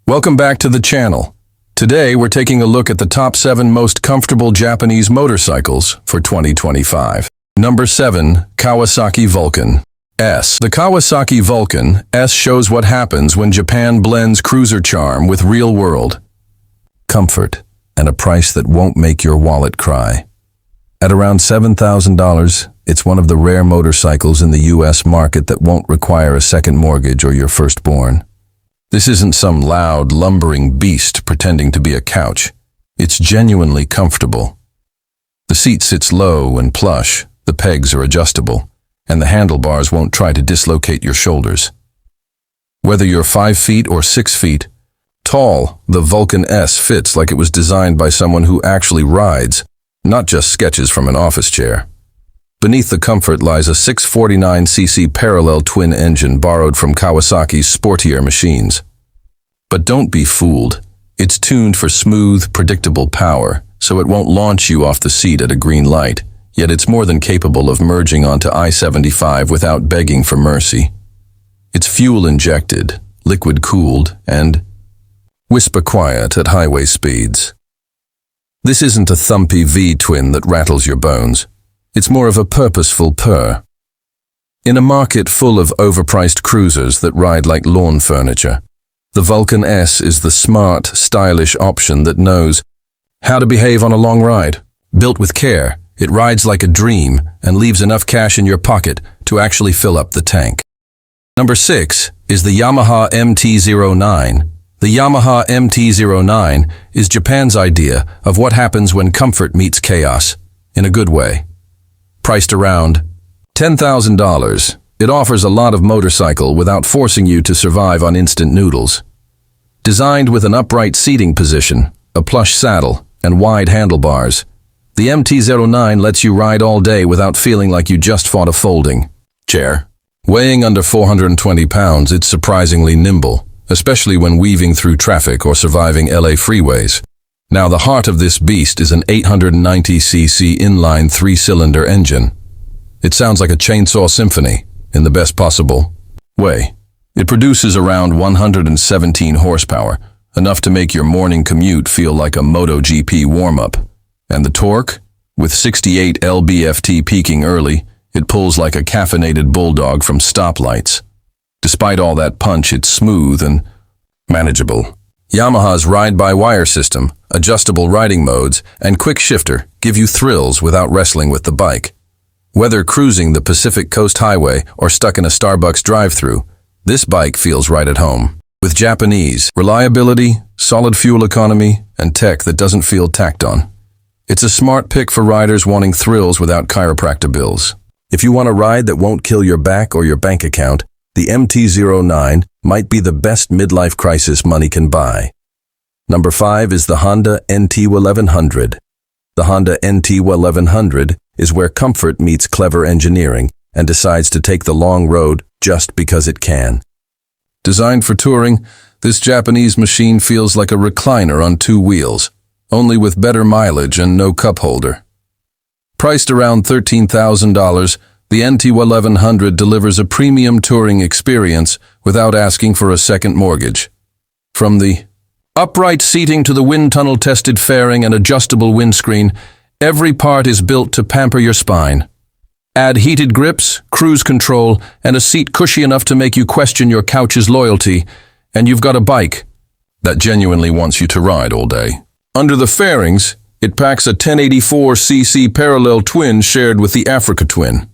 Welcome back to the channel. Today we're taking a look at the top 7 most comfortable Japanese motorcycles for 2025. Number 7. Kawasaki Vulcan S. The Kawasaki Vulcan S shows what happens when Japan blends cruiser charm with real-world comfort and a price that won't make your wallet cry. At around $7,000, it's one of the rare motorcycles in the US market that won't require a second mortgage or your firstborn. This isn't some loud, lumbering beast pretending to be a couch. It's genuinely comfortable. The seat sits low and plush, the pegs are adjustable, and the handlebars won't try to dislocate your shoulders. Whether you're 5 feet or 6 feet tall, the Vulcan S fits like it was designed by someone who actually rides, not just sketches from an office chair. Beneath the comfort lies a 649cc parallel twin engine borrowed from Kawasaki's sportier machines. But don't be fooled. It's tuned for smooth, predictable power, so it won't launch you off the seat at a green light, yet it's more than capable of merging onto I-75 without begging for mercy. It's fuel-injected, liquid-cooled, and whisper-quiet at highway speeds. This isn't a thumpy V-twin that rattles your bones. It's more of a purposeful purr. In a market full of overpriced cruisers that ride like lawn furniture, the Vulcan S is the smart, stylish option that knows how to behave on a long ride. Built with care, it rides like a dream and leaves enough cash in your pocket to actually fill up the tank. Number 6 is the Yamaha MT-09. The Yamaha MT-09 is Japan's idea of what happens when comfort meets chaos, in a good way. Priced around $10,000, it offers a lot of motorcycle without forcing you to survive on instant noodles. Designed with an upright seating position, a plush saddle, and wide handlebars, the MT-09 lets you ride all day without feeling like you just fought a folding chair. Weighing under 420 pounds, it's surprisingly nimble, especially when weaving through traffic or surviving LA freeways. Now, the heart of this beast is an 890cc inline 3-cylinder engine. It sounds like a chainsaw symphony, in the best possible way. It produces around 117 horsepower, enough to make your morning commute feel like a MotoGP warm-up. And the torque? With 68 lb-ft peaking early, it pulls like a caffeinated bulldog from stoplights. Despite all that punch, it's smooth and manageable. Yamaha's ride-by-wire system, adjustable riding modes, and quick shifter give you thrills without wrestling with the bike. Whether cruising the Pacific Coast Highway or stuck in a Starbucks drive-thru, this bike feels right at home. With Japanese reliability, solid fuel economy, and tech that doesn't feel tacked on. It's a smart pick for riders wanting thrills without chiropractor bills. If you want a ride that won't kill your back or your bank account, the MT-09 might be the best midlife crisis money can buy. Number 5 is the Honda NT-1100. The Honda NT-1100 is where comfort meets clever engineering and decides to take the long road just because it can. Designed for touring, this Japanese machine feels like a recliner on 2 wheels, only with better mileage and no cup holder. Priced around $13,000, the NT-1100 delivers a premium touring experience without asking for a second mortgage. From the upright seating to the wind tunnel-tested fairing and adjustable windscreen, every part is built to pamper your spine. Add heated grips, cruise control, and a seat cushy enough to make you question your couch's loyalty, and you've got a bike that genuinely wants you to ride all day. Under the fairings, it packs a 1084cc parallel twin shared with the Africa twin.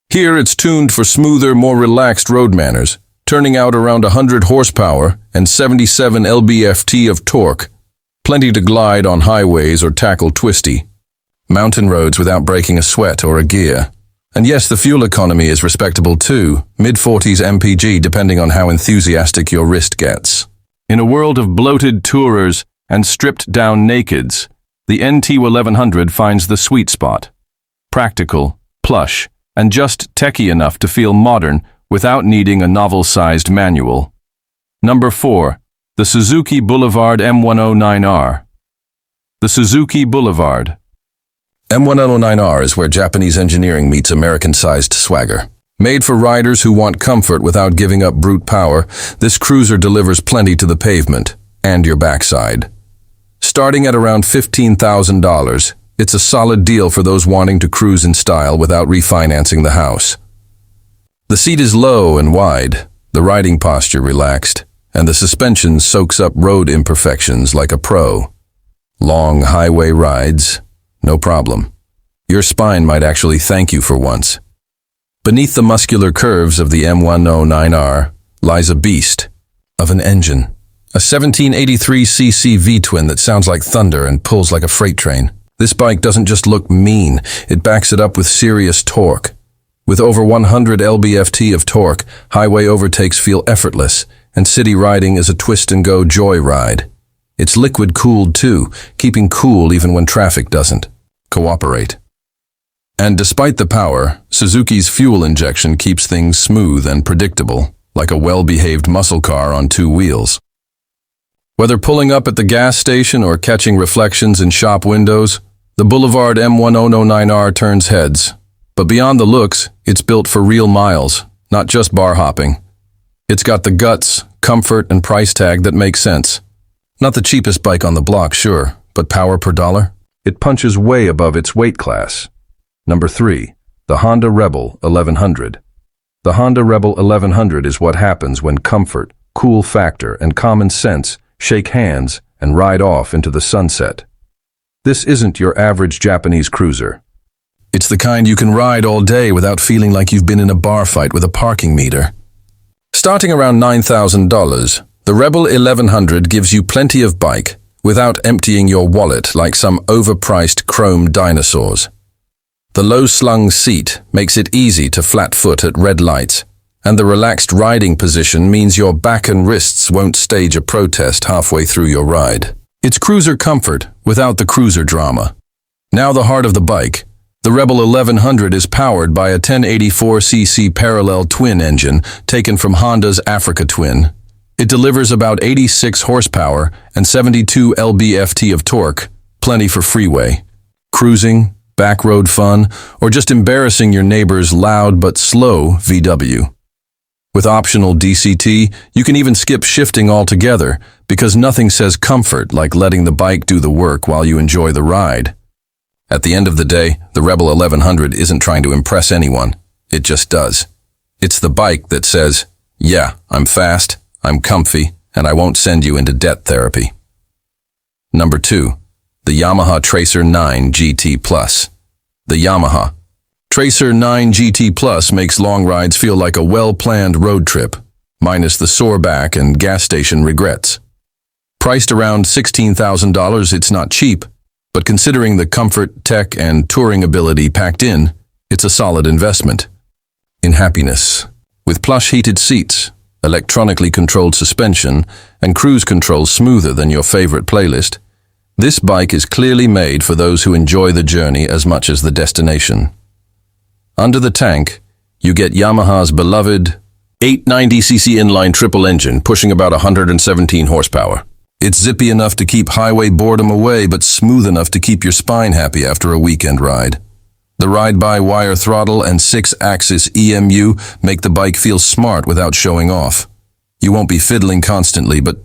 Here it's tuned for smoother, more relaxed road manners, turning out around 100 horsepower and 77 lb-ft of torque. Plenty to glide on highways or tackle twisty mountain roads without breaking a sweat or a gear. And yes, the fuel economy is respectable too, mid-40s mpg depending on how enthusiastic your wrist gets. In a world of bloated tourers and stripped-down nakeds, the NT-1100 finds the sweet spot. Practical, plush, and just techy enough to feel modern without needing a novel-sized manual. Number 4. The Suzuki Boulevard M109R. The Suzuki Boulevard M109R is where Japanese engineering meets American-sized swagger. Made for riders who want comfort without giving up brute power, this cruiser delivers plenty to the pavement and your backside. Starting at around $15,000, it's a solid deal for those wanting to cruise in style without refinancing the house. The seat is low and wide, the riding posture relaxed, and the suspension soaks up road imperfections like a pro. Long highway rides, no problem. Your spine might actually thank you for once. Beneath the muscular curves of the M109R lies a beast of an engine. A 1783cc V-twin that sounds like thunder and pulls like a freight train. This bike doesn't just look mean, it backs it up with serious torque. With over 100 lb-ft of torque, highway overtakes feel effortless, and city riding is a twist-and-go joyride. It's liquid-cooled too, keeping cool even when traffic doesn't cooperate. And despite the power, Suzuki's fuel injection keeps things smooth and predictable, like a well-behaved muscle car on two wheels. Whether pulling up at the gas station or catching reflections in shop windows, the Boulevard M1009R turns heads. But beyond the looks, it's built for real miles, not just bar hopping. It's got the guts, comfort, and price tag that make sense. Not the cheapest bike on the block, sure, but power per dollar? It punches way above its weight class. Number 3. The Honda Rebel 1100. The Honda Rebel 1100 is what happens when comfort, cool factor, and common sense shake hands and ride off into the sunset. This isn't your average Japanese cruiser. It's the kind you can ride all day without feeling like you've been in a bar fight with a parking meter. Starting around $9,000, the Rebel 1100 gives you plenty of bike without emptying your wallet like some overpriced chrome dinosaurs. The low-slung seat makes it easy to flat foot at red lights, and the relaxed riding position means your back and wrists won't stage a protest halfway through your ride. It's cruiser comfort without the cruiser drama. Now the heart of the bike. The Rebel 1100 is powered by a 1084cc parallel twin engine taken from Honda's Africa Twin. It delivers about 86 horsepower and 72 lb-ft of torque, plenty for freeway, cruising, backroad fun, or just embarrassing your neighbor's loud but slow VW. With optional DCT, you can even skip shifting altogether because nothing says comfort like letting the bike do the work while you enjoy the ride. At the end of the day, the Rebel 1100 isn't trying to impress anyone. It just does. It's the bike that says, yeah, I'm fast, I'm comfy, and I won't send you into debt therapy. Number 2. The Yamaha Tracer 9 GT Plus. The Yamaha Tracer 9 GT Plus makes long rides feel like a well-planned road trip, minus the sore back and gas station regrets. Priced around $16,000, it's not cheap, but considering the comfort, tech, and touring ability packed in, it's a solid investment. In happiness, with plush heated seats, electronically controlled suspension, and cruise control smoother than your favorite playlist, this bike is clearly made for those who enjoy the journey as much as the destination. Under the tank, you get Yamaha's beloved 890cc inline triple engine pushing about 117 horsepower. It's zippy enough to keep highway boredom away, but smooth enough to keep your spine happy after a weekend ride. The ride-by-wire throttle and 6-axis EMU make the bike feel smart without showing off. You won't be fiddling constantly, but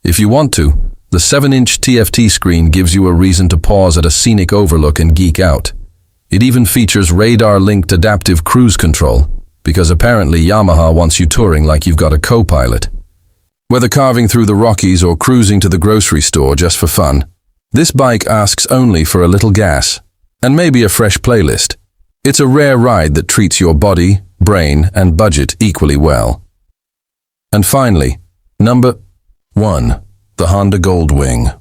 if you want to, the 7-inch TFT screen gives you a reason to pause at a scenic overlook and geek out. It even features radar-linked adaptive cruise control, because apparently Yamaha wants you touring like you've got a co-pilot. Whether carving through the Rockies or cruising to the grocery store just for fun, this bike asks only for a little gas, and maybe a fresh playlist. It's a rare ride that treats your body, brain, and budget equally well. And finally, number 1. The Honda Goldwing.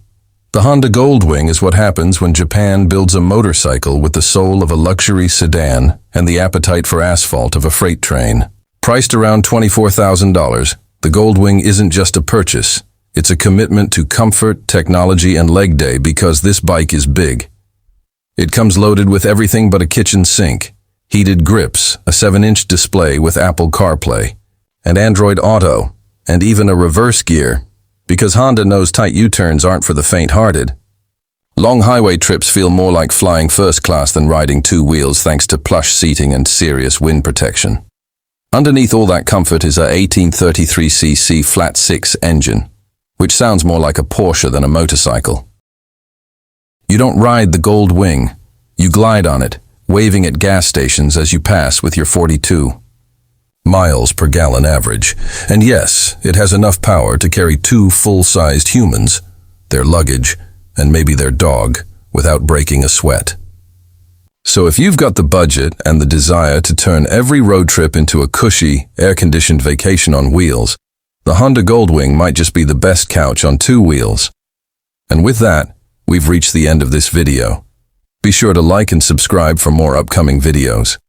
The Honda Goldwing is what happens when Japan builds a motorcycle with the soul of a luxury sedan and the appetite for asphalt of a freight train. Priced around $24,000, the Goldwing isn't just a purchase. It's a commitment to comfort, technology, and leg day because this bike is big. It comes loaded with everything but a kitchen sink, heated grips, a 7-inch display with Apple CarPlay, and Android Auto, and even a reverse gear, because Honda knows tight U-turns aren't for the faint-hearted. Long highway trips feel more like flying first class than riding two wheels thanks to plush seating and serious wind protection. Underneath all that comfort is a 1833cc flat-six engine. which sounds more like a Porsche than a motorcycle. You don't ride the gold wing, you glide on it, waving at gas stations as you pass with your 42 miles per gallon average. And yes, it has enough power to carry 2 full-sized humans, their luggage, and maybe their dog, without breaking a sweat. So if you've got the budget and the desire to turn every road trip into a cushy, air-conditioned vacation on wheels, the Honda Goldwing might just be the best couch on 2 wheels. And with that, we've reached the end of this video. Be sure to like and subscribe for more upcoming videos.